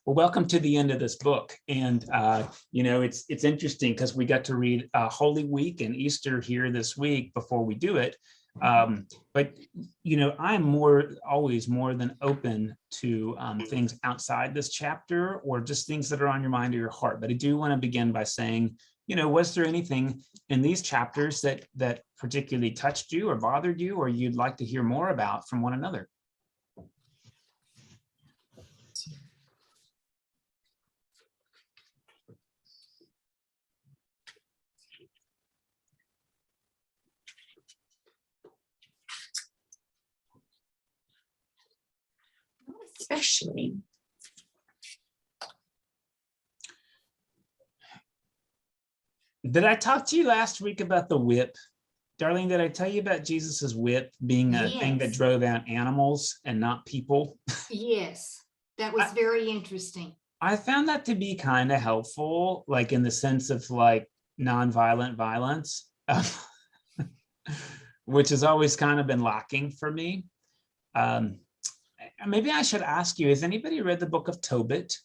Well, welcome to the end of this book. And, it's interesting because we got to read Holy Week and Easter here this week before we do it. But I'm always more than open to things outside this chapter or just things that are on your mind or your heart. But I do want to begin by saying, was there anything in these chapters that particularly touched you or bothered you, or you'd like to hear more about from one another? Especially. Did I talk to you last week about the whip? Darlene, did I tell you about Jesus's whip being a thing that drove out animals and not people? Yes, that was very interesting. I found that to be kind of helpful, like in the sense of like nonviolent violence, which has always kind of been lacking for me. Maybe I should ask you, has anybody read the book of Tobit?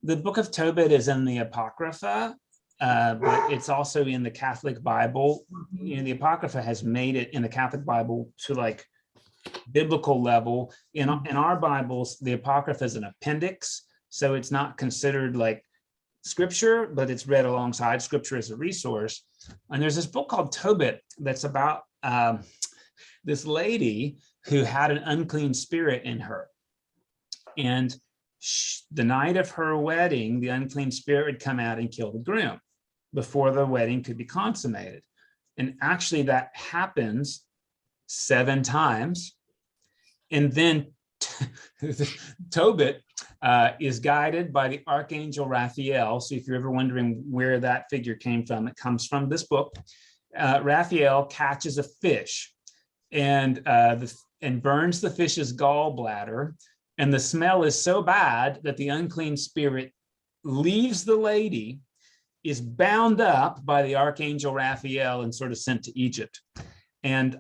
The book of Tobit is in the Apocrypha, but it's also in the Catholic Bible. The Apocrypha has made it in the Catholic Bible to like biblical level. In our Bibles, the Apocrypha is an appendix, so it's not considered like scripture, but it's read alongside scripture as a resource. And there's this book called Tobit that's about this lady who had an unclean spirit in her. And the night of her wedding, the unclean spirit would come out and kill the groom before the wedding could be consummated. And actually that happens 7 times. And then Tobit is guided by the Archangel Raphael. So if you're ever wondering where that figure came from, it comes from this book. Raphael catches a fish and burns the fish's gallbladder. And the smell is so bad that the unclean spirit leaves the lady, is bound up by the Archangel Raphael and sort of sent to Egypt. And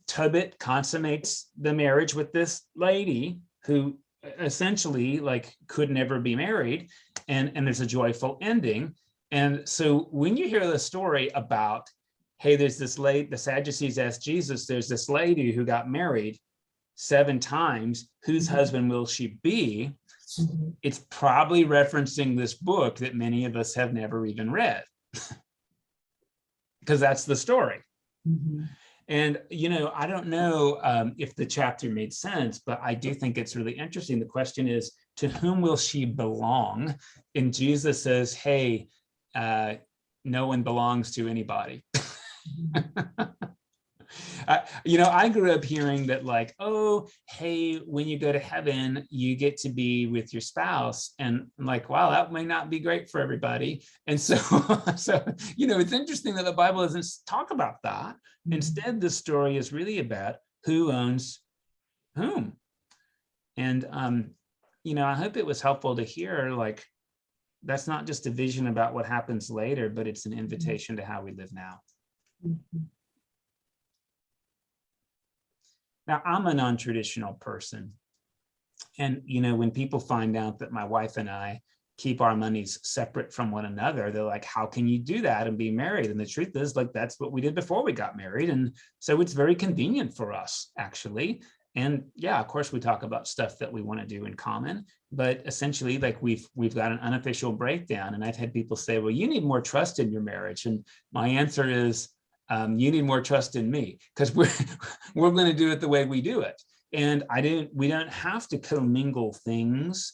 Tobit consummates the marriage with this lady who essentially like could never be married. And there's a joyful ending. And so when you hear the story about, hey, there's this lady, the Sadducees asked Jesus, there's this lady who got married 7 times, whose husband will she be? It's probably referencing this book that many of us have never even read, because that's the story. And, I don't know if the chapter made sense, but I do think it's really interesting. The question is, to whom will she belong? And Jesus says, hey, no one belongs to anybody. I grew up hearing that like, oh, hey, when you go to heaven, you get to be with your spouse. And I'm like, wow, that may not be great for everybody. And so, it's interesting that the Bible doesn't talk about that. Instead, the story is really about who owns whom. And, I hope it was helpful to hear, like, that's not just a vision about what happens later, but it's an invitation to how we live now. Now, I'm a non-traditional person. And, when people find out that my wife and I keep our monies separate from one another, they're like, how can you do that and be married? And the truth is, like, that's what we did before we got married. And so it's very convenient for us, actually. And yeah, of course, we talk about stuff that we want to do in common, but essentially, like, we've got an unofficial breakdown. And I've had people say, well, you need more trust in your marriage. And my answer is, you need more trust in me, because we're going to do it the way we do it. And we don't have to commingle things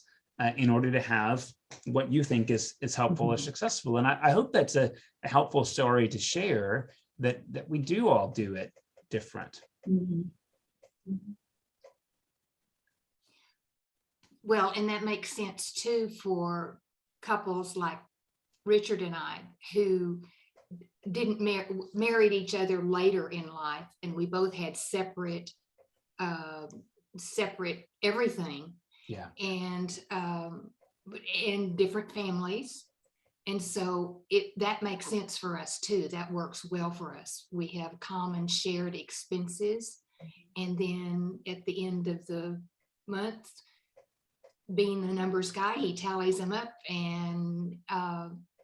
in order to have what you think is helpful or successful. And I hope that's a helpful story to share, that we do all do it different. Well, and that makes sense too for couples like Richard and I, who didn't married each other later in life, and we both had separate everything, and different families, and so that makes sense for us too. That works well for us. We have common shared expenses, and then at the end of the month being the numbers guy, he tallies them up, and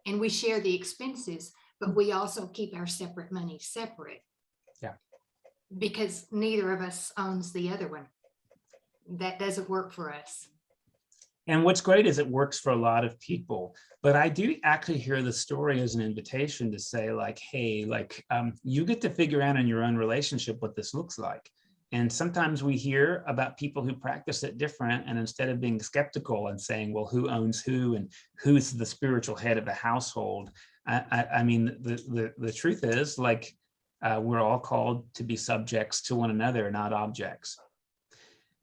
we share the expenses, but we also keep our separate money separate. Yeah. Because neither of us owns the other one. That doesn't work for us. And what's great is it works for a lot of people, but I do actually hear the story as an invitation to say like, hey, like you get to figure out in your own relationship what this looks like. And sometimes we hear about people who practice it different, and instead of being skeptical and saying, well, who owns who and who's the spiritual head of the household? I mean, the truth is like, we're all called to be subjects to one another, not objects.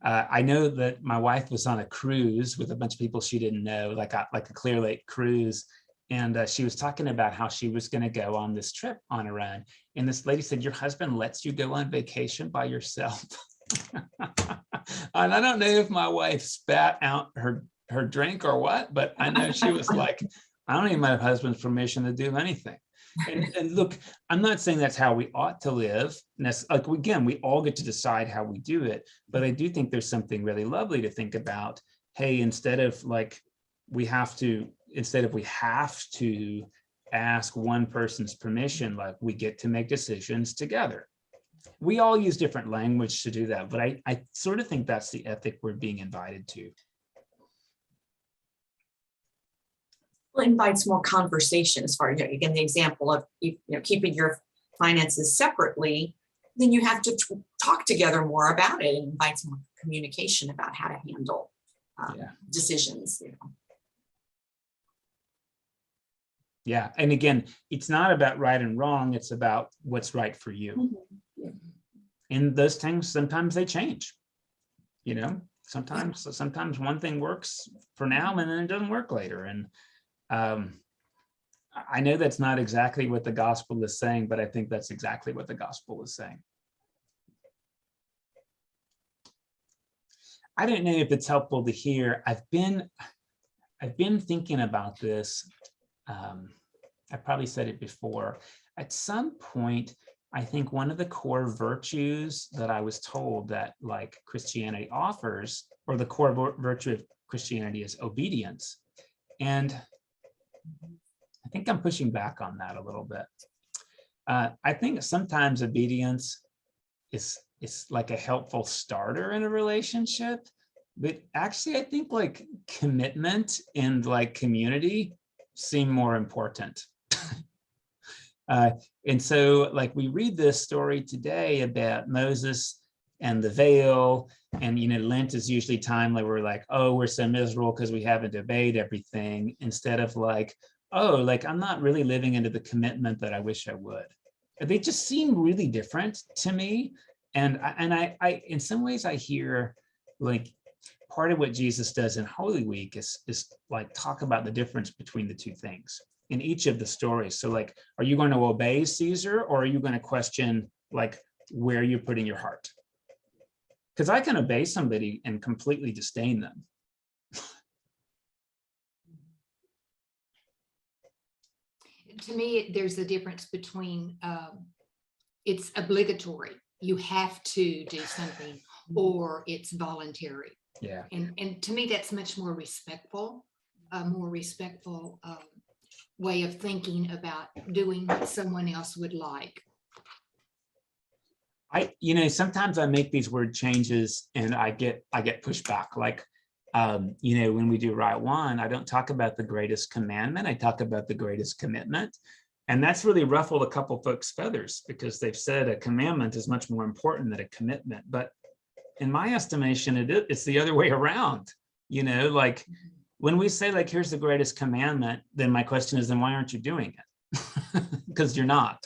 I know that my wife was on a cruise with a bunch of people she didn't know, like a Clear Lake cruise. And she was talking about how she was going to go on this trip on her own. And this lady said, your husband lets you go on vacation by yourself. And I don't know if my wife spat out her drink or what, but I know she was like, I don't need my husband's permission to do anything. And look, I'm not saying that's how we ought to live. Like, again, we all get to decide how we do it, but I do think there's something really lovely to think about. Hey, instead of we have to ask one person's permission, like we get to make decisions together. We all use different language to do that, but I sort of think that's the ethic we're being invited to. Well, invites more conversation as far as, again, the example of keeping your finances separately, then you have to talk together more about it. It invites more communication about how to handle decisions. Yeah, and again, it's not about right and wrong, it's about what's right for you. Mm-hmm. Yeah. And those things, sometimes they change, sometimes one thing works for now and then it doesn't work later. And I know that's not exactly what the gospel is saying, but I think that's exactly what the gospel is saying. I don't know if it's helpful to hear. I've been thinking about this. I probably said it before. At some point, I think one of the core virtues that I was told that like Christianity offers, or the core virtue of Christianity, is obedience. And I think I'm pushing back on that a little bit. I think sometimes obedience is like a helpful starter in a relationship, but actually I think like commitment and like community seem more important. And so like we read this story today about Moses and the veil, and Lent is usually time like we're like, oh, we're so miserable because we haven't obeyed everything, instead of like, oh, like I'm not really living into the commitment that I wish I would. They just seem really different to me. And I in some ways I hear like part of what Jesus does in Holy Week is like talk about the difference between the two things in each of the stories. So like, are you going to obey Caesar, or are you going to question like where you're putting your heart? Because I can obey somebody and completely disdain them. To me, there's a difference between it's obligatory, you have to do something, or it's voluntary. Yeah. And to me, that's much more respectful, a more respectful way of thinking about doing what someone else would like. Sometimes I make these word changes and I get pushback. Like, when we do Rite One, I don't talk about the greatest commandment. I talk about the greatest commitment. And that's really ruffled a couple folks' feathers, because they've said a commandment is much more important than a commitment. But in my estimation, it's the other way around. Like when we say like, here's the greatest commandment, then my question is, then why aren't you doing it? Because you're not.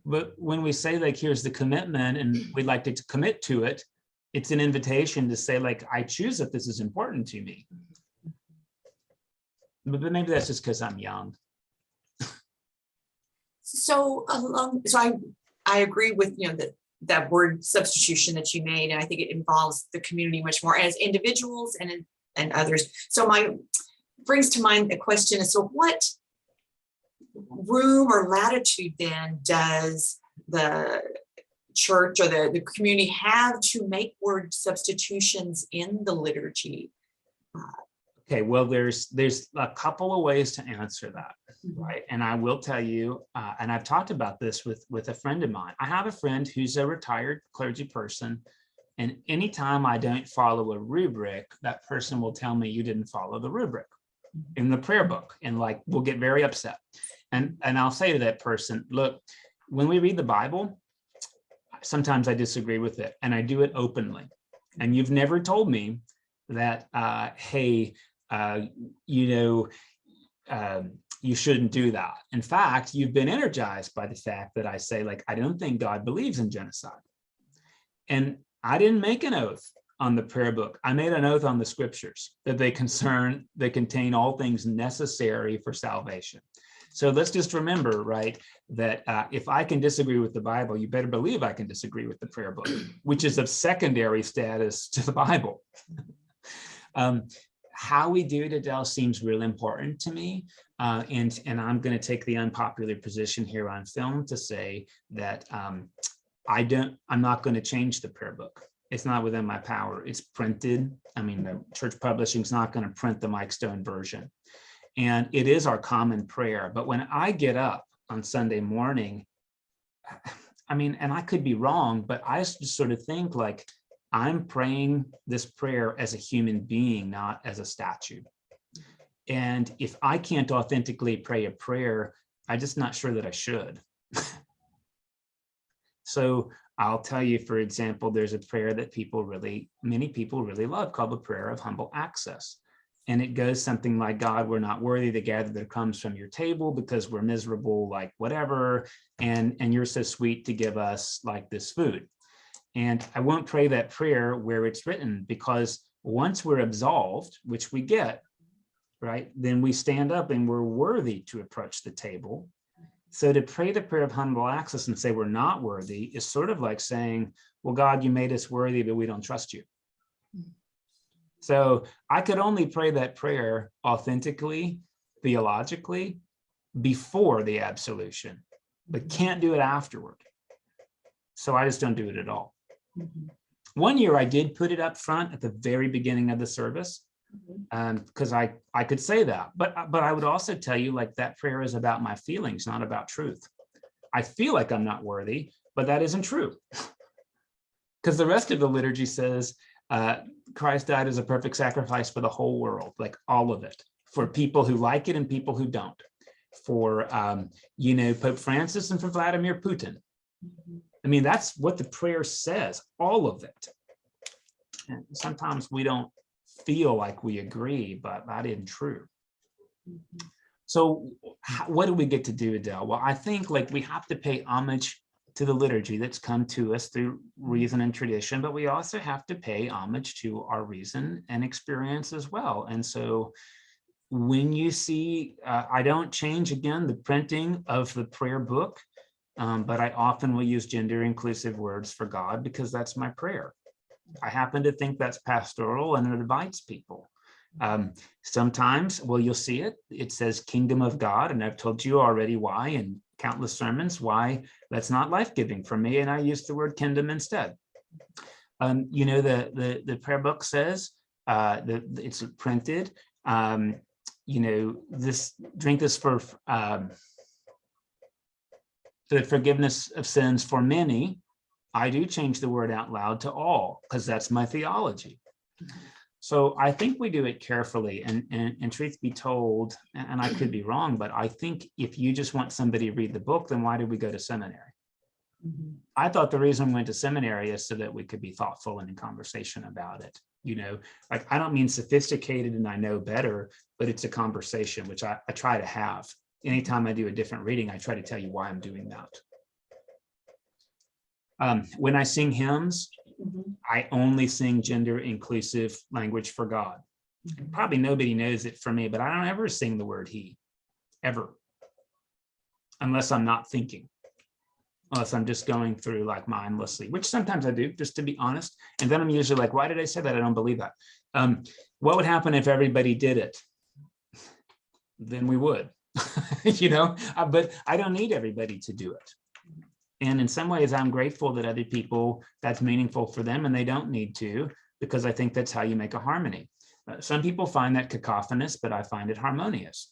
But when we say like, here's the commitment and we'd like to commit to it, it's an invitation to say like, I choose that this is important to me. But maybe that's just because I'm young. So I agree with that word substitution that you made, and I think it involves the community much more as individuals and others. So brings to mind the question is, so what room or latitude then does the church or the community have to make word substitutions in the liturgy? Okay, well, there's a couple of ways to answer that, right? And I will tell you, and I've talked about this with a friend of mine. I have a friend who's a retired clergy person, and anytime I don't follow a rubric, that person will tell me you didn't follow the rubric in the prayer book, and like we'll get very upset. And I'll say to that person, look, when we read the Bible, sometimes I disagree with it, and I do it openly. And you've never told me that, hey, you shouldn't do that. In fact, you've been energized by the fact that I say, like, I don't think God believes in genocide. And I didn't make an oath on the prayer book. I made an oath on the scriptures that they contain all things necessary for salvation. So let's just remember, right, that if I can disagree with the Bible, you better believe I can disagree with the prayer book, which is of secondary status to the Bible. How we do it, Adele, seems really important to me. And I'm going to take the unpopular position here on film to say that I'm not going to change the prayer book. It's not within my power. It's printed. I mean, the church publishing is not going to print the Mike Stone version. And it is our common prayer. But when I get up on Sunday morning, I mean, and I could be wrong, but I just sort of think like, I'm praying this prayer as a human being, not as a statue. And if I can't authentically pray a prayer, I'm just not sure that I should. So I'll tell you, for example, there's a prayer that many people really love called the prayer of humble access. And it goes something like, God, we're not worthy to gather the crumbs from your table because we're miserable, like whatever. And you're so sweet to give us like this food. And I won't pray that prayer where it's written, because once we're absolved, which we get, right, then we stand up and we're worthy to approach the table. So to pray the prayer of humble access and say we're not worthy is sort of like saying, well, God, you made us worthy, but we don't trust you. So I could only pray that prayer authentically, theologically, before the absolution, but can't do it afterward. So I just don't do it at all. One year I did put it up front at the very beginning of the service, because I could say that, but I would also tell you, like, that prayer is about my feelings, not about truth. I feel like I'm not worthy, but that isn't true, because the rest of the liturgy says Christ died as a perfect sacrifice for the whole world, like all of it, for people who like it and people who don't, for Pope Francis and for Vladimir Putin. I mean, that's what the prayer says, all of it. And sometimes we don't feel like we agree, but that isn't true. So what do we get to do, Adele? Well, I think like we have to pay homage to the liturgy that's come to us through reason and tradition, but we also have to pay homage to our reason and experience as well. And so when you see, I don't change, again, the printing of the prayer book, but I often will use gender inclusive words for God because that's my prayer. I happen to think that's pastoral and it invites people. Sometimes, well, you'll see it. It says kingdom of God, and I've told you already why in countless sermons why that's not life-giving for me, and I use the word kingdom instead. The prayer book says that it's printed. Drink this for the forgiveness of sins for many. I do change the word out loud to all, because that's my theology. So I think we do it carefully, and truth be told, and I could be wrong, but I think if you just want somebody to read the book, then why did we go to seminary? I thought the reason we went to seminary is so that we could be thoughtful and in conversation about it. Like, I don't mean sophisticated and I know better, but it's a conversation, which I try to have. Anytime I do a different reading, I try to tell you why I'm doing that. When I sing hymns, I only sing gender inclusive language for God. Probably nobody knows it for me, but I don't ever sing the word he, ever, unless I'm not thinking, unless I'm just going through like mindlessly, which sometimes I do, just to be honest. And then I'm usually like, why did I say that? I don't believe that. What would happen if everybody did it? Then we would, but I don't need everybody to do it. And in some ways, I'm grateful that other people, that's meaningful for them and they don't need to, because I think that's how you make a harmony. Some people find that cacophonous, but I find it harmonious.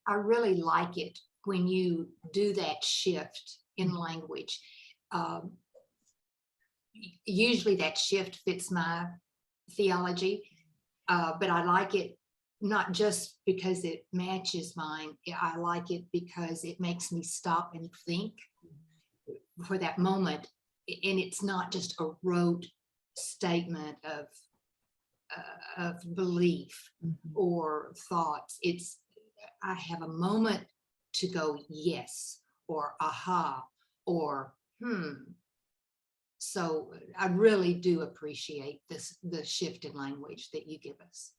I really like it when you do that shift in language. Usually that shift fits my theology, but I like it not just because it matches mine. I like it because it makes me stop and think for that moment. And it's not just a rote statement of belief or thoughts. It's, I have a moment to go yes, or aha, or So I really do appreciate the shift in language that you give us.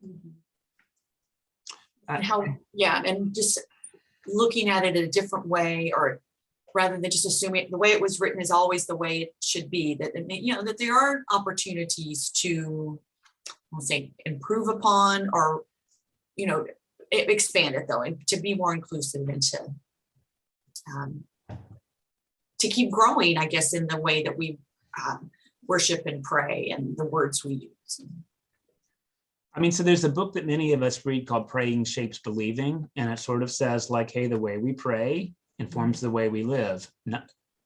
And how, yeah, and just looking at it in a different way, or rather than just assuming the way it was written is always the way it should be, that, you know, that there are opportunities to, I'll say, improve upon, or, you know, expand it though, and to be more inclusive, and to keep growing, I guess, in the way that we worship and pray and the words we use. I mean, so there's a book that many of us read called Praying Shapes Believing, and it sort of says like, hey, the way we pray informs the way we live.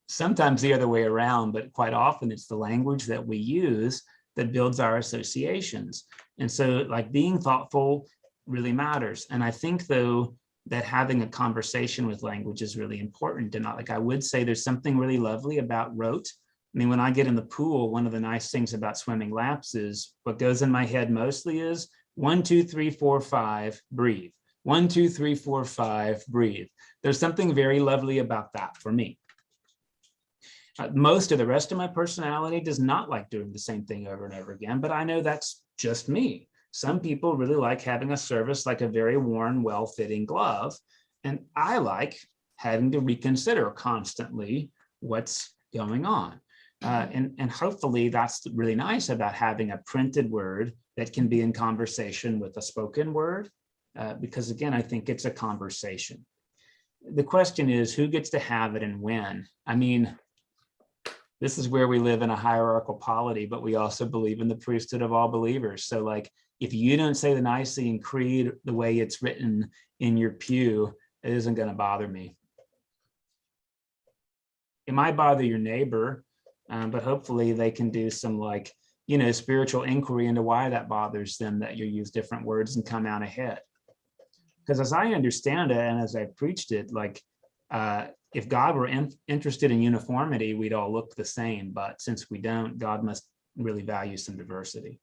Sometimes the other way around, but quite often it's the language that we use that builds our associations. And so like being thoughtful really matters. And I think though that having a conversation with language is really important. And like I would say there's something really lovely about rote. I mean, when I get in the pool, one of the nice things about swimming laps is what goes in my head mostly is 1, 2, 3, 4, 5, breathe. 1, 2, 3, 4, 5, breathe. There's something very lovely about that for me. Most of the rest of my personality does not like doing the same thing over and over again, but I know that's just me. Some people really like having a service like a very worn, well-fitting glove. And I like having to reconsider constantly what's going on. And hopefully that's really nice about having a printed word that can be in conversation with a spoken word, because again, I think it's a conversation. The question is who gets to have it and when? I mean, this is where we live in a hierarchical polity, but we also believe in the priesthood of all believers. So like, if you don't say the Nicene Creed the way it's written in your pew, it isn't going to bother me. It might bother your neighbor, but hopefully they can do some like, you know, spiritual inquiry into why that bothers them, that you use different words and come out ahead. Because as I understand it, and as I preached it, like if God were interested in uniformity, we'd all look the same. But since we don't, God must really value some diversity.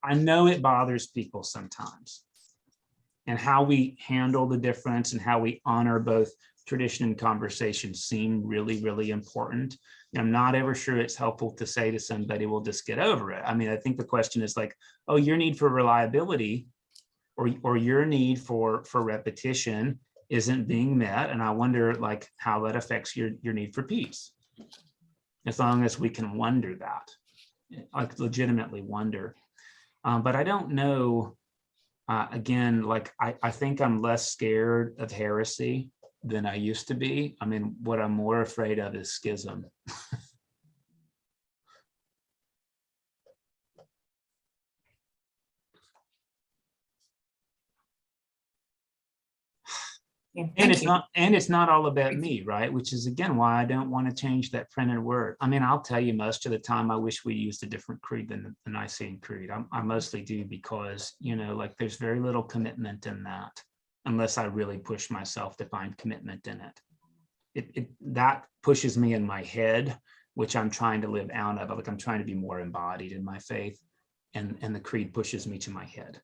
I know it bothers people sometimes. And how we handle the difference and how we honor both tradition and conversation seem really, really important. And I'm not ever sure it's helpful to say to somebody, we'll just get over it. I mean, I think the question is like, oh, your need for reliability or your need for repetition isn't being met. And I wonder like how that affects your need for peace. As long as we can wonder that, like legitimately wonder. But I don't know, again, like I think I'm less scared of heresy than I used to be. I mean, what I'm more afraid of is schism. Yeah, and it's not all about me, right? Which is again why I don't want to change that printed word. I mean, I'll tell you, most of the time I wish we used a different creed than the Nicene Creed. I mostly do, because, you know, like there's very little commitment in that unless I really push myself to find commitment in it. That pushes me in my head, which I'm trying to live out of. Like I'm trying to be more embodied in my faith, and the creed pushes me to my head.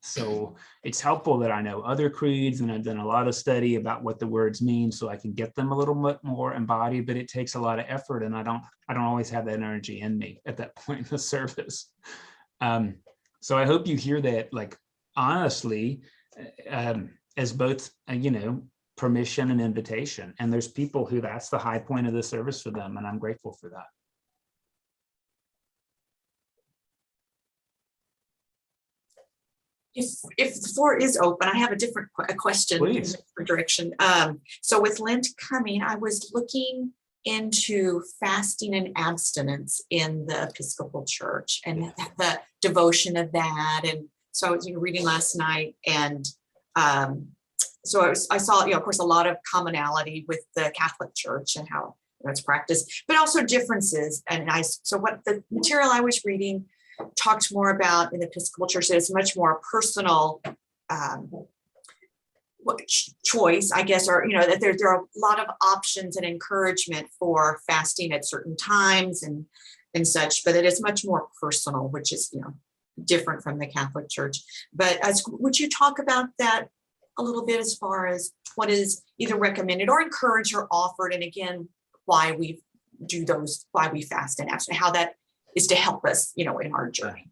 So it's helpful that I know other creeds and I've done a lot of study about what the words mean so I can get them a little bit more embodied, but it takes a lot of effort and I don't always have that energy in me at that point in the service. So I hope you hear that, like, honestly, as both, you know, permission and invitation. And there's people who that's the high point of the service for them, and I'm grateful for that. If the floor is open, I have a question in a Please. different direction. So with Lent coming, I was looking into fasting and abstinence in the Episcopal Church and the devotion of that. And so I was reading last night, and so I saw, of course, a lot of commonality with the Catholic Church and how it's practiced, but also differences. And so what the material I was reading talked more about in the Episcopal Church, that it's much more personal choice, I guess, or that there are a lot of options and encouragement for fasting at certain times and such, but it is much more personal, which is different from the Catholic Church. But would you talk about that a little bit, as far as what is either recommended or encouraged or offered, and again, why we fast and abstain, how that is to help us, in our journey?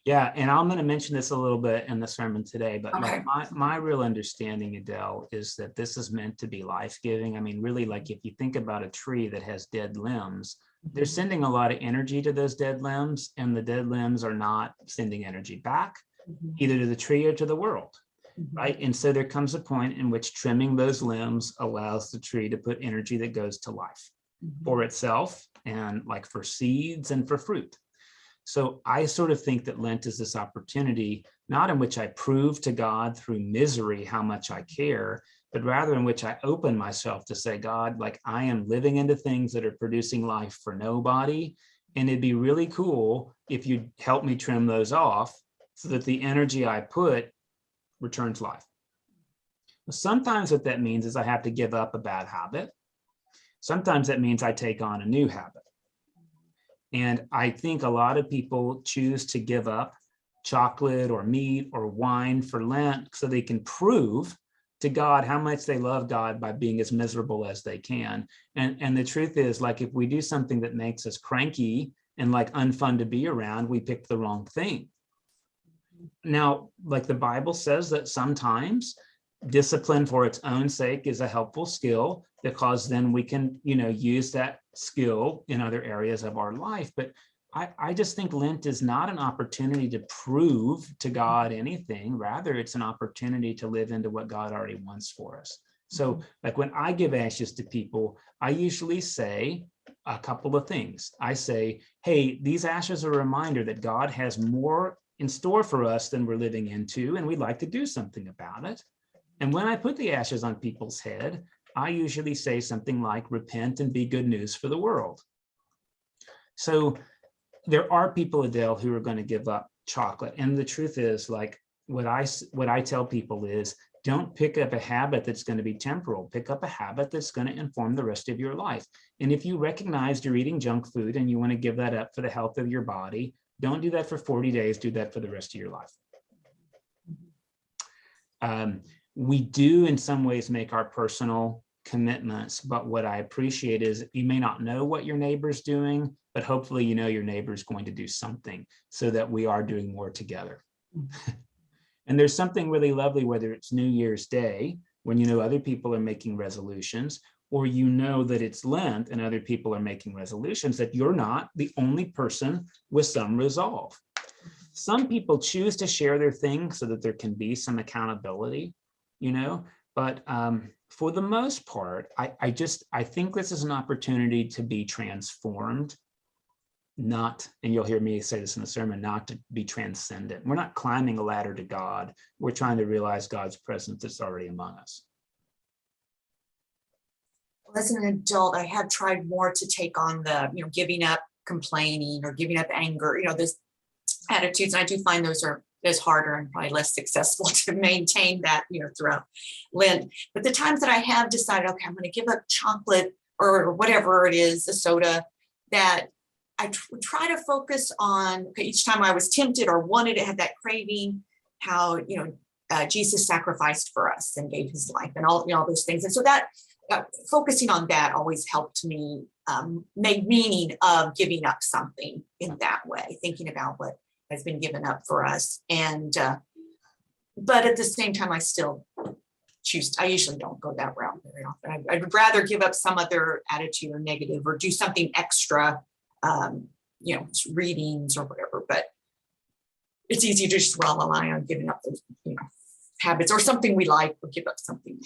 Yeah, and I'm going to mention this a little bit in the sermon today, but Okay. my real understanding, Adele, is that this is meant to be life-giving. I mean, really, like if you think about a tree that has dead limbs, they're sending a lot of energy to those dead limbs, and the dead limbs are not sending energy back, either to the tree or to the world, right? And so there comes a point in which trimming those limbs allows the tree to put energy that goes to life for itself, and like for seeds and for fruit. So I sort of think that Lent is this opportunity, not in which I prove to God through misery how much I care, but rather in which I open myself to say, God, like I am living into things that are producing life for nobody. And it'd be really cool if you'd help me trim those off so that the energy I put returns life. Sometimes what that means is I have to give up a bad habit. Sometimes that means I take on a new habit. And I think a lot of people choose to give up chocolate or meat or wine for Lent so they can prove to God how much they love God by being as miserable as they can. And the truth is, like, if we do something that makes us cranky and like unfun to be around, we picked the wrong thing. Now, like the Bible says that sometimes discipline for its own sake is a helpful skill, because then we can, use that skill in other areas of our life. But I just think Lent is not an opportunity to prove to God anything. Rather, it's an opportunity to live into what God already wants for us. So like when I give ashes to people, I usually say a couple of things. I say, hey, these ashes are a reminder that God has more in store for us than we're living into, and we'd like to do something about it. And when I put the ashes on people's head, I usually say something like, repent and be good news for the world. So there are people, Adele, who are going to give up chocolate. And the truth is, like, what I tell people is, don't pick up a habit that's going to be temporal. Pick up a habit that's going to inform the rest of your life. And if you recognize you're eating junk food and you want to give that up for the health of your body, don't do that for 40 days. Do that for the rest of your life. We do in some ways make our personal commitments, but what I appreciate is you may not know what your neighbor's doing, but hopefully you know your neighbor's going to do something so that we are doing more together. And there's something really lovely, whether it's New Year's Day, when other people are making resolutions, or that it's Lent and other people are making resolutions, that you're not the only person with some resolve. Some people choose to share their things so that there can be some accountability, but for the most part, I think this is an opportunity to be transformed, not, and you'll hear me say this in the sermon, not to be transcendent. We're not climbing a ladder to God. We're trying to realize God's presence that's already among us. As an adult, I have tried more to take on the, giving up complaining or giving up anger, this attitudes. And I do find those are harder and probably less successful to maintain that, throughout Lent. But the times that I have decided, okay, I'm going to give up chocolate or whatever it is, a soda, that I try to focus on, okay, each time I was tempted or wanted to have that craving, how, Jesus sacrificed for us and gave his life and all, those things. And so that focusing on that always helped me make meaning of giving up something in that way, thinking about what has been given up for us. And, but at the same time, I still I usually don't go that route very often. I'd rather give up some other attitude or negative or do something extra, readings or whatever, but it's easy to just draw the line on giving up those, habits or something we like, or give up something.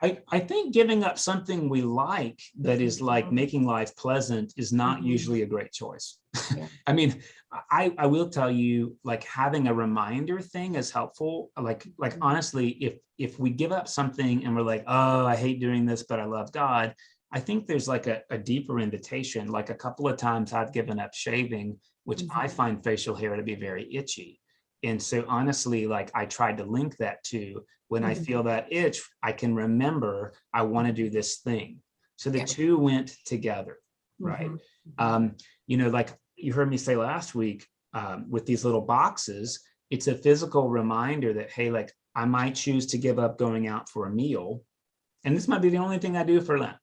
I think giving up something we like that is like making life pleasant is not usually a great choice. Yeah. I mean, I will tell you, like having a reminder thing is helpful. Like honestly, if we give up something and we're like, oh, I hate doing this, but I love God, I think there's like a deeper invitation. Like a couple of times I've given up shaving, which I find facial hair to be very itchy. And so honestly, like I tried to link that to when I feel that itch, I can remember I want to do this thing. So the two went together, right? You know, like you heard me say last week, with these little boxes, it's a physical reminder that, hey, like I might choose to give up going out for a meal. And this might be the only thing I do for Lent.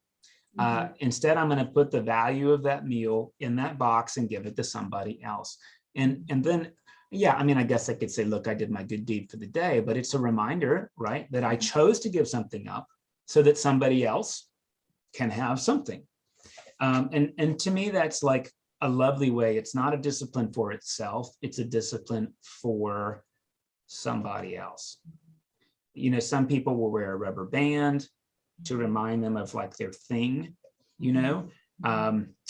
Instead, I'm going to put the value of that meal in that box and give it to somebody else. And then, yeah, I mean, I guess I could say, look, I did my good deed for the day, but it's a reminder, right, that I chose to give something up so that somebody else can have something. And to me, that's like a lovely way. It's not a discipline for itself. It's a discipline for somebody else. You know, some people will wear a rubber band to remind them of like their thing, you know.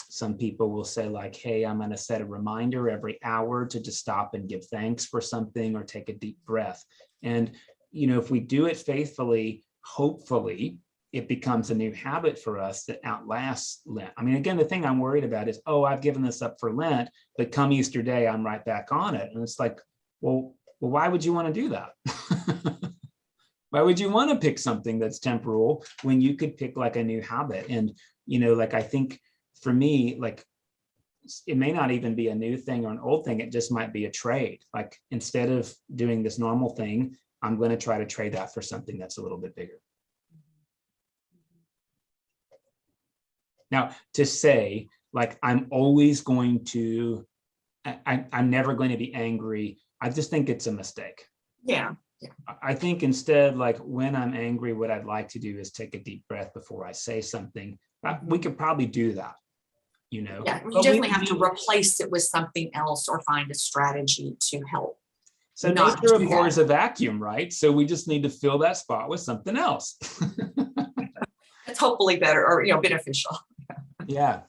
Some people will say like, hey, I'm going to set a reminder every hour to just stop and give thanks for something or take a deep breath. And, you know, if we do it faithfully, hopefully it becomes a new habit for us that outlasts Lent. I mean, again, the thing I'm worried about is, oh, I've given this up for Lent, but come Easter Day, I'm right back on it. And it's like, well, why would you want to do that? Why would you want to pick something that's temporal when you could pick like a new habit? And, you know, like, I think for me, like, it may not even be a new thing or an old thing. It just might be a trade. Like, instead of doing this normal thing, I'm going to try to trade that for something that's a little bit bigger. Now, to say, like, I'm always going to, I'm never going to be angry, I just think it's a mistake. Yeah. I think instead, like when I'm angry, what I'd like to do is take a deep breath before I say something. We could probably do that, you know. Yeah, you definitely have to replace it with something else or find a strategy to help. So nature abhors a vacuum, right? So we just need to fill that spot with something else. It's hopefully better or, you know, beneficial. Yeah.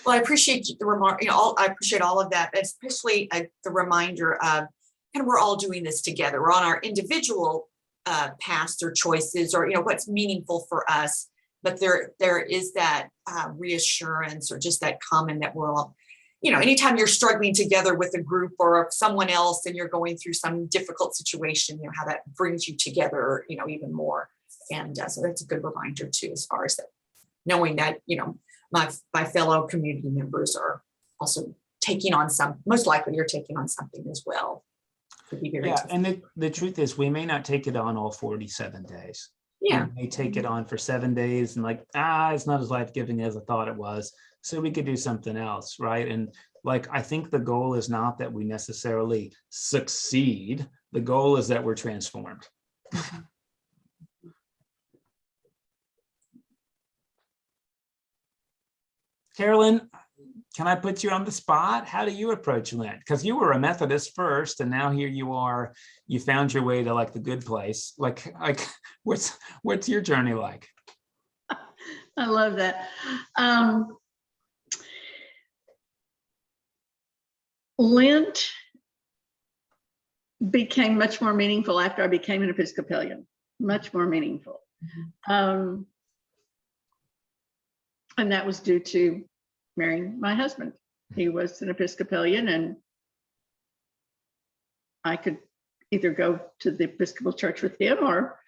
Well, I appreciate the remark. You know, I appreciate all of that, especially the reminder of, and we're all doing this together. We're on our individual paths or choices, or, you know, what's meaningful for us. But there is that reassurance, or just that common, that we're all, you know, anytime you're struggling together with a group or someone else and you're going through some difficult situation, you know, how that brings you together, you know, even more. And so that's a good reminder too, as far as that, knowing that, you know, my fellow community members are also taking on most likely you're taking on something as well. Could be very difficult. And the truth is, we may not take it on all 47 days. Yeah. We may take it on for 7 days and like, it's not as life-giving as I thought it was. So we could do something else, right? And like, I think the goal is not that we necessarily succeed. The goal is that we're transformed. Carolyn, can I put you on the spot? How do you approach Lent? Because you were a Methodist first, and now here you are. You found your way to like the good place. Like what's your journey like? I love that. Lent became much more meaningful after I became an Episcopalian. Much more meaningful. And that was due to marrying my husband. He was an Episcopalian, and I could either go to the Episcopal Church with him or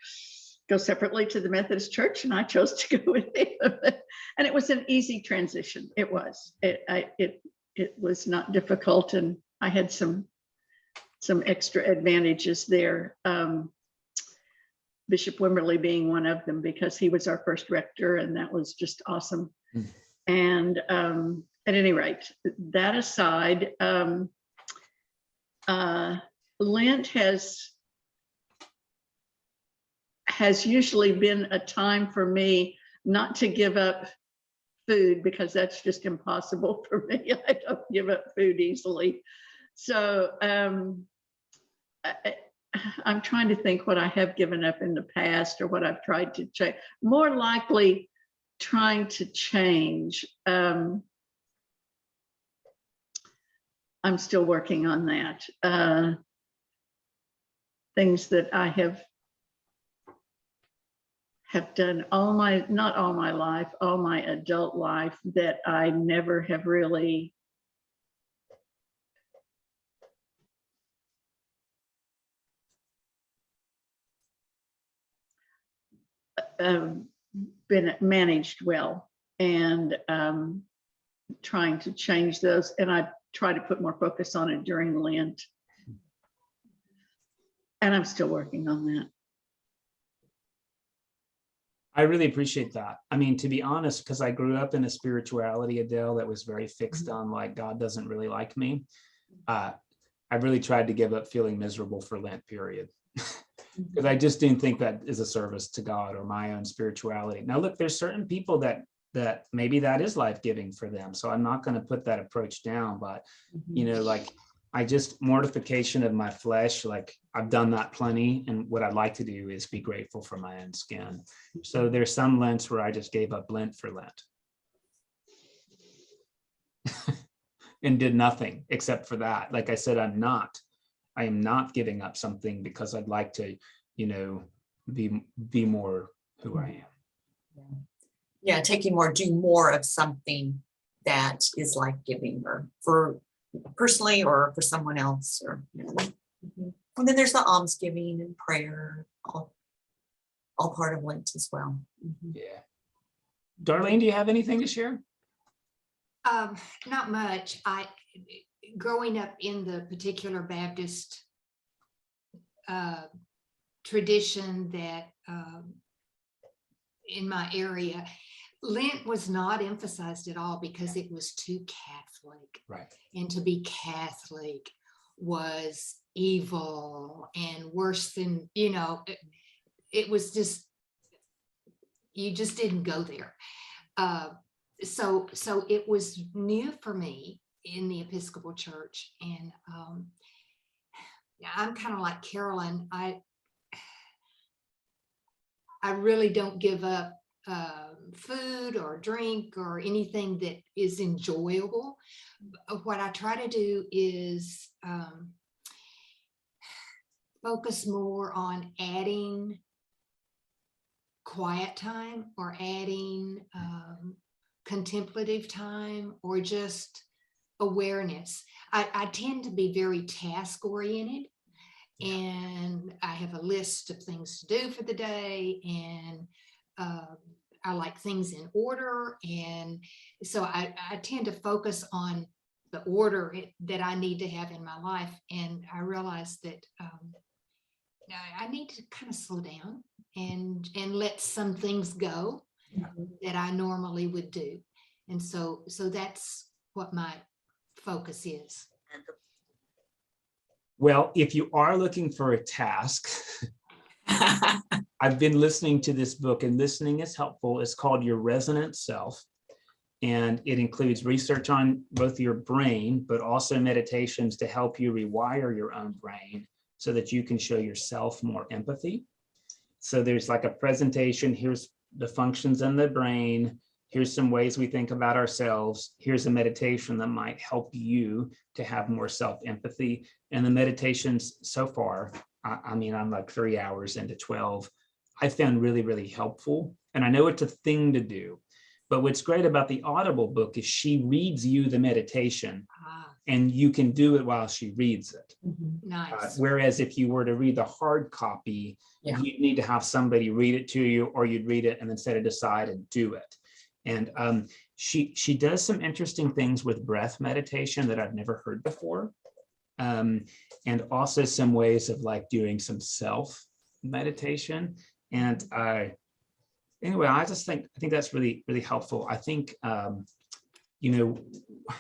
go separately to the Methodist Church, and I chose to go with him. And it was an easy transition. It was. It was not difficult, and I had some extra advantages there. Bishop Wimberly being one of them, because he was our first rector, and that was just awesome. And at any rate, that aside, Lent has usually been a time for me not to give up food, because that's just impossible for me. I don't give up food easily. So I'm trying to think what I have given up in the past or what I've tried to change. More likely trying to change. I'm still working on that. Things that I have done not all my life, all my adult life that I never have really been managed well, and trying to change those. And I try to put more focus on it during Lent. And I'm still working on that. I really appreciate that. I mean, to be honest, because I grew up in a spirituality, Adele, that was very fixed on like, God doesn't really like me. I really tried to give up feeling miserable for Lent, period. Because I just didn't think that is a service to God or my own spirituality. Now, look, there's certain people that maybe that is life-giving for them. So I'm not going to put that approach down, but you know, like I just mortification of my flesh, like I've done that plenty. And what I'd like to do is be grateful for my own skin. So there's some Lents where I just gave up Lent for Lent. And did nothing except for that. Like I said, I am not giving up something because I'd like to, you know, be more who I am. Yeah, do more of something that is life-giving, or for personally or for someone else, or you know. And then there's the almsgiving and prayer, all part of Lent as well. Yeah. Darlene, do you have anything to share? Not much. Growing up in the particular Baptist tradition that in my area, Lent was not emphasized at all because it was too Catholic. Right. And to be Catholic was evil and worse than, you know, it was just, you just didn't go there. So it was new for me in the Episcopal Church. And yeah, I'm kind of like Carolyn. I really don't give up food or drink or anything that is enjoyable. What I try to do is focus more on adding quiet time, or adding contemplative time, or just awareness. I tend to be very task oriented, and I have a list of things to do for the day, and I like things in order. And so I tend to focus on the order that I need to have in my life. And I realize that I need to kind of slow down and let some things go that I normally would do. And so that's what my focus is. Well, if you are looking for a task, I've been listening to this book, and listening is helpful. It's called Your Resonant Self. And it includes research on both your brain, but also meditations to help you rewire your own brain so that you can show yourself more empathy. So there's like a presentation. Here's the functions in the brain. Here's some ways we think about ourselves. Here's a meditation that might help you to have more self-empathy. And the meditations so far, I mean, I'm like 3 hours into 12. I found really, really helpful. And I know it's a thing to do. But what's great about the Audible book is she reads you the meditation, and you can do it while she reads it. Nice. Whereas if you were to read the hard copy, you'd need to have somebody read it to you, or you'd read it and then set it aside and do it. And she does some interesting things with breath meditation that I've never heard before. And also some ways of like doing some self meditation. And anyway, I think that's really, really helpful. I think, you know, a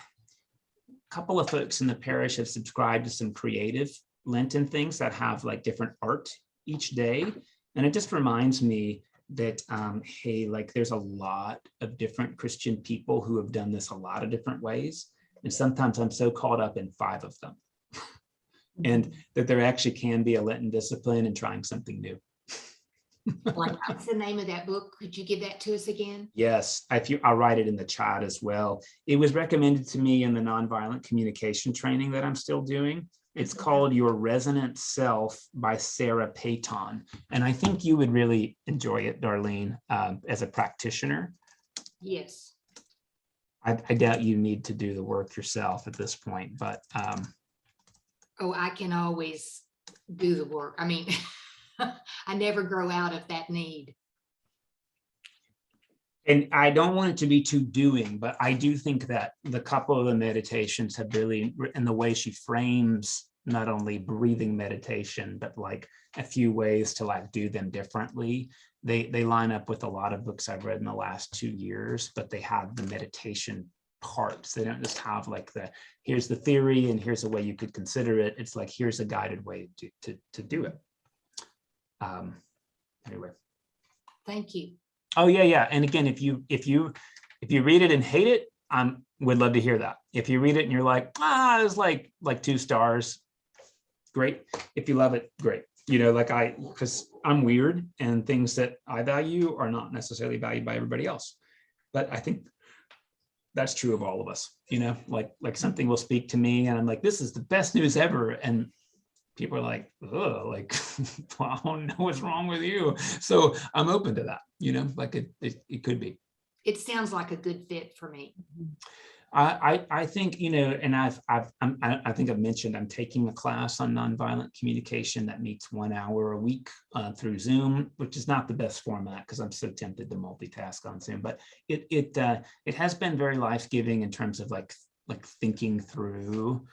couple of folks in the parish have subscribed to some creative Lenten things that have like different art each day. And it just reminds me that, hey, like there's a lot of different Christian people who have done this a lot of different ways. And sometimes I'm so caught up in 5 of them. and that there actually can be a Lenten discipline and trying something new. What's the name of that book? Could you give that to us again? Yes, I'll write it in the chat as well. It was recommended to me in the nonviolent communication training that I'm still doing. It's called Your Resonant Self by Sarah Payton. And I think you would really enjoy it, Darlene, as a practitioner. Yes. I doubt you need to do the work yourself at this point, but Oh, I can always do the work. I mean, I never grow out of that need. and I don't want it to be too doing, but I do think that the couple of the meditations have really, and the way she frames not only breathing meditation, but like a few ways to like do them differently. They line up with a lot of books I've read in the last 2 years, but they have the meditation parts. They don't just have like here's the theory and here's a way you could consider it. It's like, here's a guided way to do it. Anyway. Thank you. Oh yeah. And again, if you read it and hate it, would love to hear that. If you read it and you're like, it's like 2 stars, great. If you love it, great. Because I'm weird and things that I value are not necessarily valued by everybody else. But I think that's true of all of us, like something will speak to me and I'm like, this is the best news ever. And people are like, oh, like, well, I don't know what's wrong with you. So I'm open to that, like it could be. It sounds like a good fit for me. I think, and I think I've mentioned I'm taking a class on nonviolent communication that meets 1 hour a week through Zoom, which is not the best format because I'm so tempted to multitask on Zoom, but it has been very life-giving in terms of like thinking through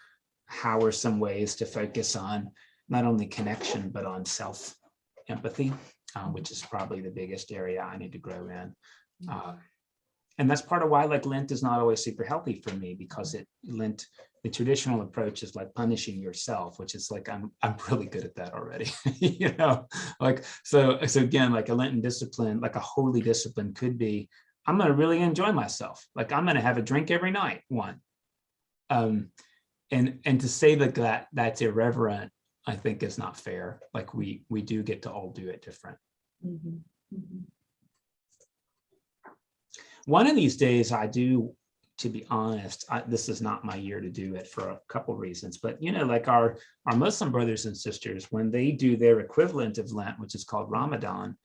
how are some ways to focus on not only connection, but on self-empathy, which is probably the biggest area I need to grow in. And that's part of why like Lent is not always super healthy for me, because the traditional approach is like punishing yourself, which is like, I'm really good at that already, like, so again, like a Lenten discipline, like a holy discipline could be, I'm going to really enjoy myself. Like I'm going to have a drink every night, and to say that that's irreverent, I think is not fair. Like we do get to all do it different. Mm-hmm. Mm-hmm. One of these days I do, to be honest, this is not my year to do it for a couple of reasons, but like our Muslim brothers and sisters, when they do their equivalent of Lent, which is called Ramadan,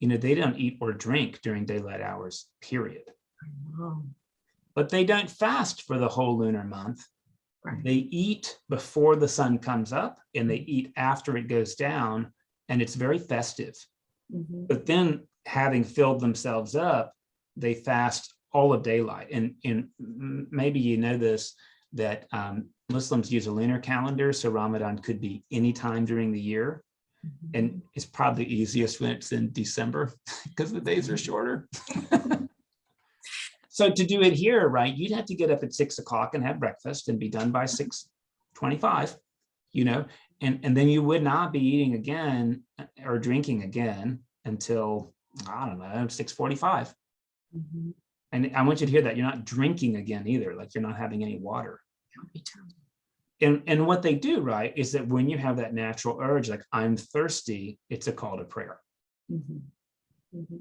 they don't eat or drink during daylight hours, period. Oh. But they don't fast for the whole lunar month. Right. They eat before the sun comes up and they eat after it goes down, and it's very festive. Mm-hmm. But then having filled themselves up, they fast all of daylight. And maybe you know this, that Muslims use a lunar calendar, so Ramadan could be any time during the year. Mm-hmm. And it's probably easiest when it's in December because the days are shorter. So to do it here, right, you'd have to get up at 6 o'clock and have breakfast and be done by 6:25, and then you would not be eating again or drinking again until, I don't know, 6:45. Mm-hmm. And I want you to hear that you're not drinking again either, like you're not having any water. And what they do, right, is that when you have that natural urge, like I'm thirsty, it's a call to prayer. Mm-hmm. Mm-hmm.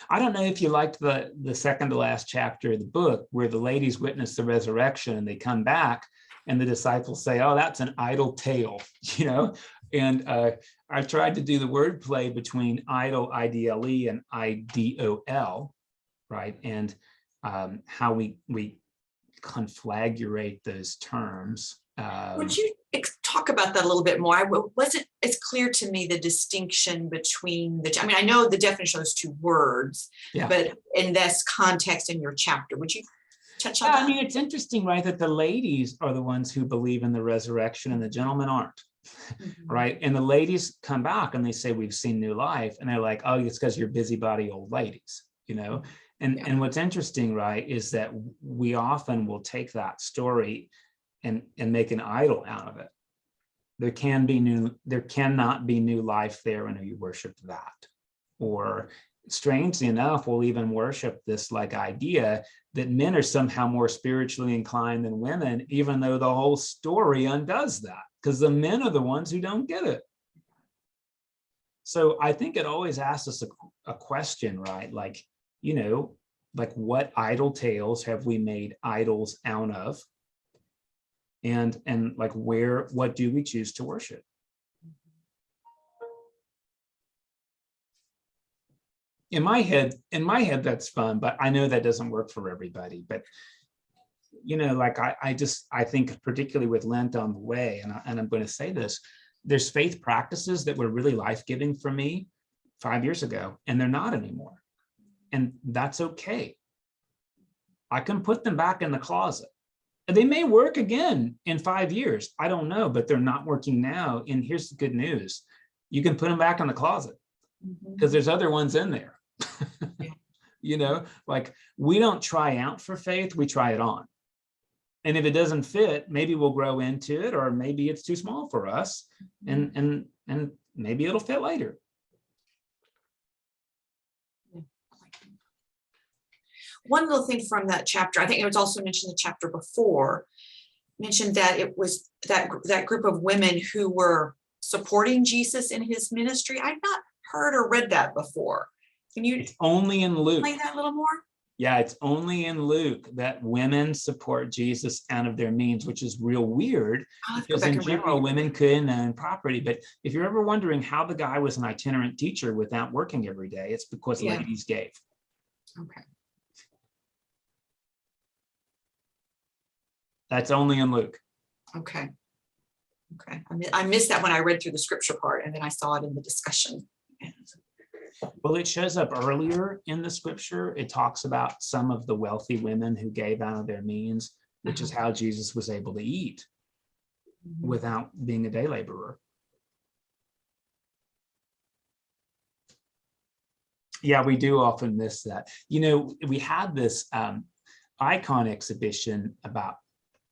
I don't know if you liked the second to last chapter of the book where the ladies witness the resurrection and they come back and the disciples say, oh, that's an idle tale, and I tried to do the word play between idle, IDLE, and IDOL, right? And how we conflagurate those terms. Would you talk about that a little bit more? It's clear to me the distinction between I know the definition of those two words, yeah. But in this context in your chapter, would you touch on that? I mean, it's interesting, right, that the ladies are the ones who believe in the resurrection and the gentlemen aren't, mm-hmm. right? And the ladies come back and they say, we've seen new life. And they're like, oh, it's because you're busybody old ladies, And what's interesting, right, is that we often will take that story and make an idol out of it. There cannot be new life there when you worship that. Or strangely enough, will even worship this like idea that men are somehow more spiritually inclined than women, even though the whole story undoes that, because the men are the ones who don't get it. So I think it always asks us a question, right? Like, like what idle tales have we made idols out of? And like what do we choose to worship? In my head, that's fun, but I know that doesn't work for everybody. But like I think particularly with Lent on the way, and I'm going to say this, there's faith practices that were really life-giving for me 5 years ago, and they're not anymore. And that's okay. I can put them back in the closet. They may work again in 5 years. I don't know, but they're not working now. And here's the good news. You can put them back in the closet because there's other ones in there. Like we don't try out for faith, we try it on. And if it doesn't fit, maybe we'll grow into it, or maybe it's too small for us, and maybe it'll fit later. One little thing from that chapter, I think it was also mentioned in the chapter before, mentioned that it was that group of women who were supporting Jesus in his ministry. I've not heard or read that before. Can you It's only in Luke. explain that a little more? Yeah, it's only in Luke that women support Jesus out of their means, which is real weird because in general, women couldn't own property. But if you're ever wondering how the guy was an itinerant teacher without working every day, it's because ladies gave. Okay. That's only in Luke. Okay. Okay. I missed that when I read through the scripture part, and then I saw it in the discussion. Well, it shows up earlier in the scripture. It talks about some of the wealthy women who gave out of their means, which is how Jesus was able to eat without being a day laborer. Yeah, we do often miss that. We had this icon exhibition about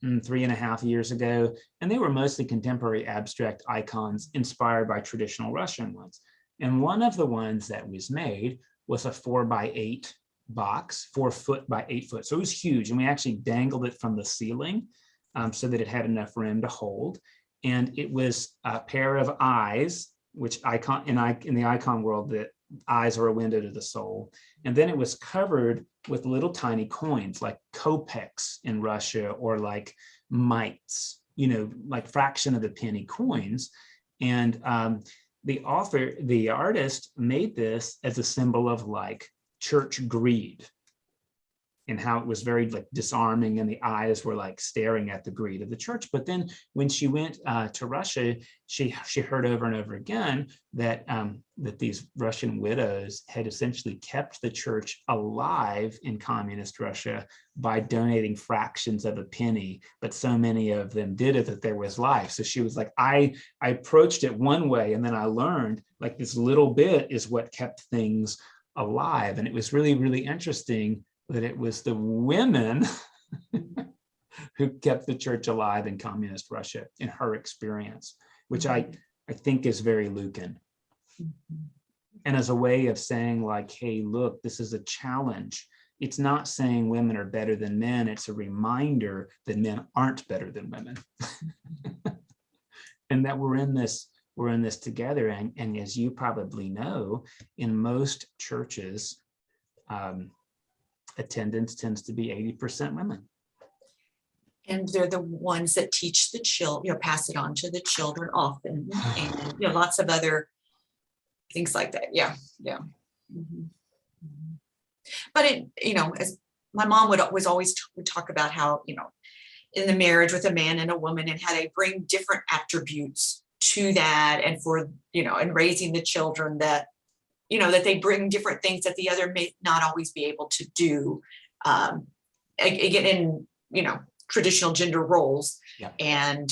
3.5 years ago, and they were mostly contemporary abstract icons inspired by traditional Russian ones. And one of the ones that was made was a 4x8 box, 4 foot by 8 foot. So it was huge. And we actually dangled it from the ceiling so that it had enough room to hold. And it was a pair of eyes, which in the icon world, the eyes are a window to the soul. And then it was covered with little tiny coins like kopecks in Russia, or like mites, like fraction of a penny coins. And the artist made this as a symbol of like church greed, and how it was very like disarming, and the eyes were like staring at the greed of the church. But then when she went to Russia, she heard over and over again that these Russian widows had essentially kept the church alive in communist Russia by donating fractions of a penny, but so many of them did it that there was life. So she was like, I approached it one way, and then I learned like this little bit is what kept things alive. And it was really, really interesting that it was the women who kept the church alive in communist Russia in her experience, which I think is very Lucan. And as a way of saying like, hey, look, this is a challenge. It's not saying women are better than men. It's a reminder that men aren't better than women. And that we're in this together. And as you probably know, in most churches, attendance tends to be 80% women. And they're the ones that teach the children, pass it on to the children often, and lots of other things like that. Yeah. But it, as my mom would always talk about how, in the marriage with a man and a woman, and how they bring different attributes to that, and for, and raising the children, that that they bring different things that the other may not always be able to do, again, in, traditional gender roles. Yeah. And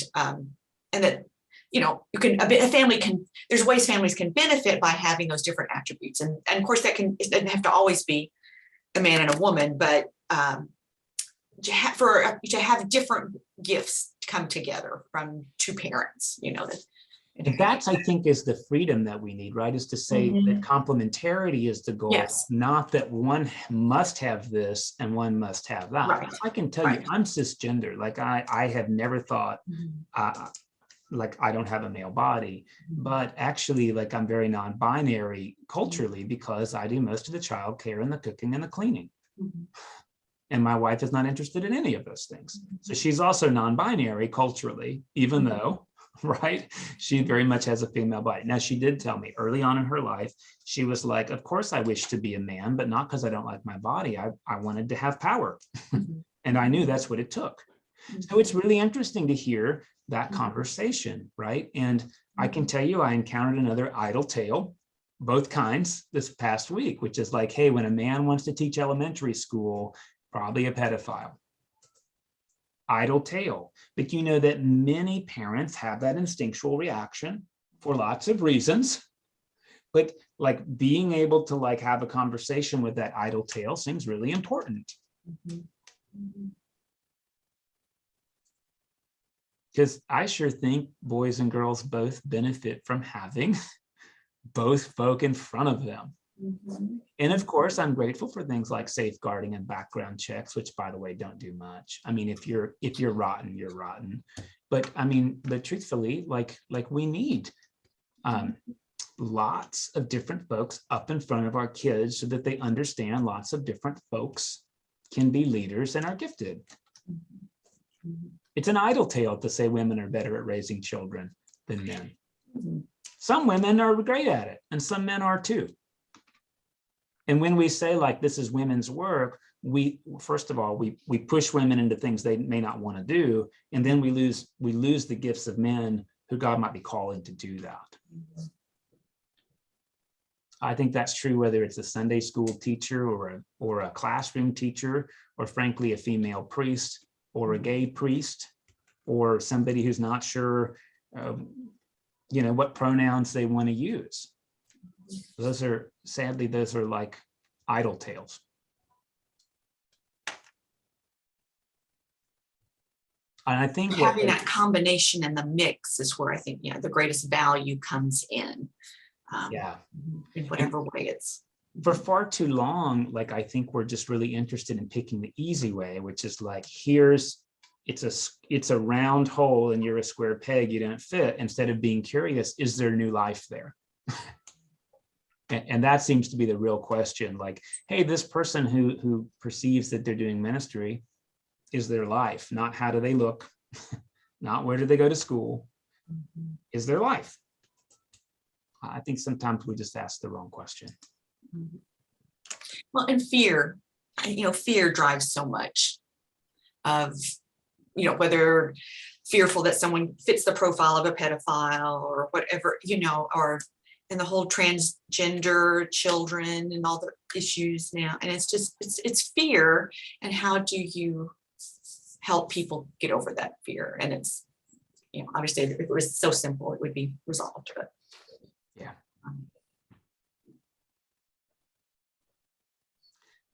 that, a family can, there's ways families can benefit by having those different attributes. And of course it doesn't have to always be a man and a woman, but to have different gifts come together from two parents, And that's, I think, is the freedom that we need, right? Is to say that complementarity is the goal, Yes. not that one must have this and one must have that. Right. I can tell you, Right. I'm cisgender. Like I have never thought, like I don't have a male body, but actually, like I'm very non-binary culturally because I do most of the childcare and the cooking and the cleaning. And my wife is not interested in any of those things. So she's also non-binary culturally, even though, right, she very much has a female body. Now, she did tell me early on in her life, she was like, of course I wish to be a man, but not because I don't like my body. I wanted to have power. And I knew that's what it took. So it's really interesting to hear that conversation, right? And I can tell you, I encountered another idle tale, both kinds, this past week, which is like, hey, when a man wants to teach elementary school, probably a pedophile. Idle tale. But you know that many parents have that instinctual reaction for lots of reasons. But like being able to like have a conversation with that idle tale seems really important. Because I sure think boys and girls both benefit from having both folk in front of them. And of course, I'm grateful for things like safeguarding and background checks, which, by the way, don't do much. I mean, if you're rotten, you're rotten. But I mean, but truthfully, like we need lots of different folks up in front of our kids so that they understand lots of different folks can be leaders and are gifted. It's an idle tale to say women are better at raising children than men. Some women are great at it, and some men are too. And when we say like this is women's work, we first of all we push women into things they may not want to do, and then we lose the gifts of men who God might be calling to do that. I think that's true whether it's a Sunday school teacher or a classroom teacher, or frankly a female priest or a gay priest, or somebody who's not sure what pronouns they want to use. Those are like idle tales. And I think having that combination and the mix is where I think, the greatest value comes in. In whatever way it's. For far too long, like I think we're just really interested in picking the easy way, which is like, it's a round hole and you're a square peg, you don't fit, instead of being curious, is there new life there? And that seems to be the real question. Like, hey, this person who perceives that they're doing ministry, is their life, not how do they look, not where do they go to school, is their life? I think sometimes we just ask the wrong question. Well, and fear drives so much of, whether fearful that someone fits the profile of a pedophile or whatever, and the whole transgender children and all the issues now. And it's just, it's fear. And how do you help people get over that fear? And it's, obviously if it was so simple, it would be resolved. But yeah.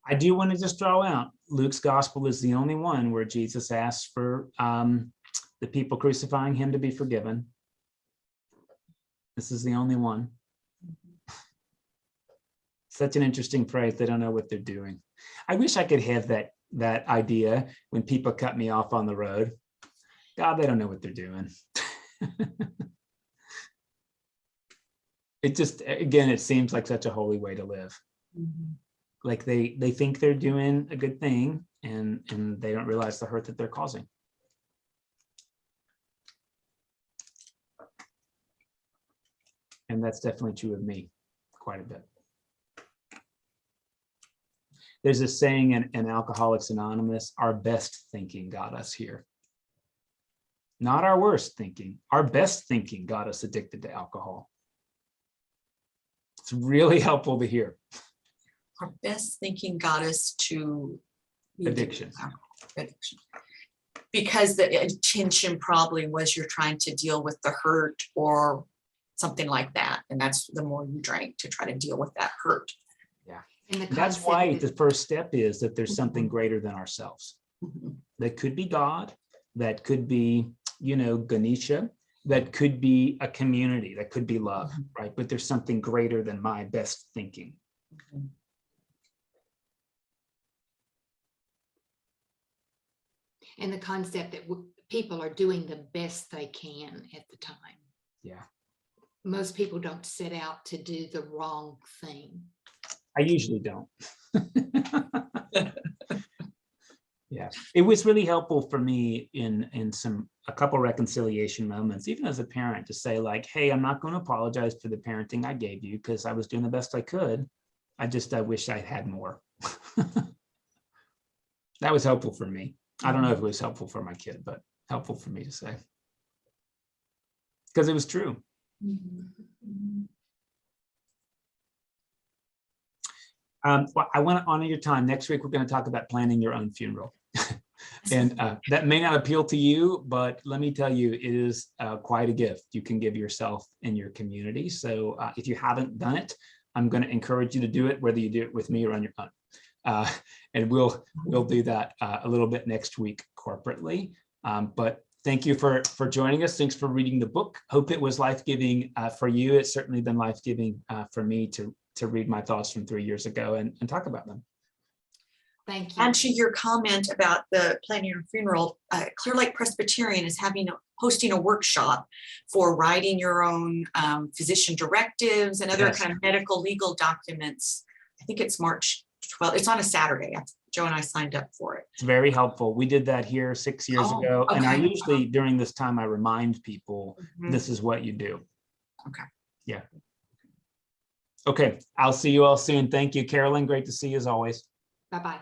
I do want to just throw out, Luke's gospel is the only one where Jesus asks for the people crucifying him to be forgiven. This is the only one. Such an interesting phrase. They don't know what they're doing. I wish I could have that idea when people cut me off on the road. God, they don't know what they're doing. It just, again, it seems like such a holy way to live. Like they think they're doing a good thing and they don't realize the hurt that they're causing. And that's definitely true of me quite a bit. There's a saying in Alcoholics Anonymous, our best thinking got us here. Not our worst thinking, our best thinking got us addicted to alcohol. It's really helpful to hear. Our best thinking got us to addiction. Because the intention probably was you're trying to deal with the hurt or something like that. And that's the more you drank to try to deal with that hurt. Yeah. That's why the first step is that there's something greater than ourselves. That could be God, that could be, Ganesha, that could be a community, that could be love, right? But there's something greater than my best thinking. And the concept that people are doing the best they can at the time. Yeah. Most people don't set out to do the wrong thing. I usually don't. Yeah, it was really helpful for me in a couple reconciliation moments, even as a parent, to say like, hey, I'm not going to apologize for the parenting I gave you because I was doing the best I could. I wish I had more. That was helpful for me. I don't know if it was helpful for my kid, but helpful for me to say. Because it was true. Well, I want to honor your time. Next week, we're going to talk about planning your own funeral. And that may not appeal to you, but let me tell you, it is quite a gift you can give yourself and your community. So if you haven't done it, I'm going to encourage you to do it, whether you do it with me or on your own. And we'll do that a little bit next week corporately. But thank you for joining us. Thanks for reading the book. Hope it was life-giving for you. It's certainly been life-giving for me to read my thoughts from 3 years ago and talk about them. Thank you. And to your comment about the planning your funeral, Clear Lake Presbyterian is hosting a workshop for writing your own physician directives and other Yes. kind of medical legal documents. I think it's March 12th. It's on a Saturday. Joe and I signed up for it. It's very helpful. We did that here 6 years ago. And I okay. usually, during this time, I remind people, this is what you do. Okay. Yeah. Okay. I'll see you all soon. Thank you, Carolyn. Great to see you as always. Bye-bye.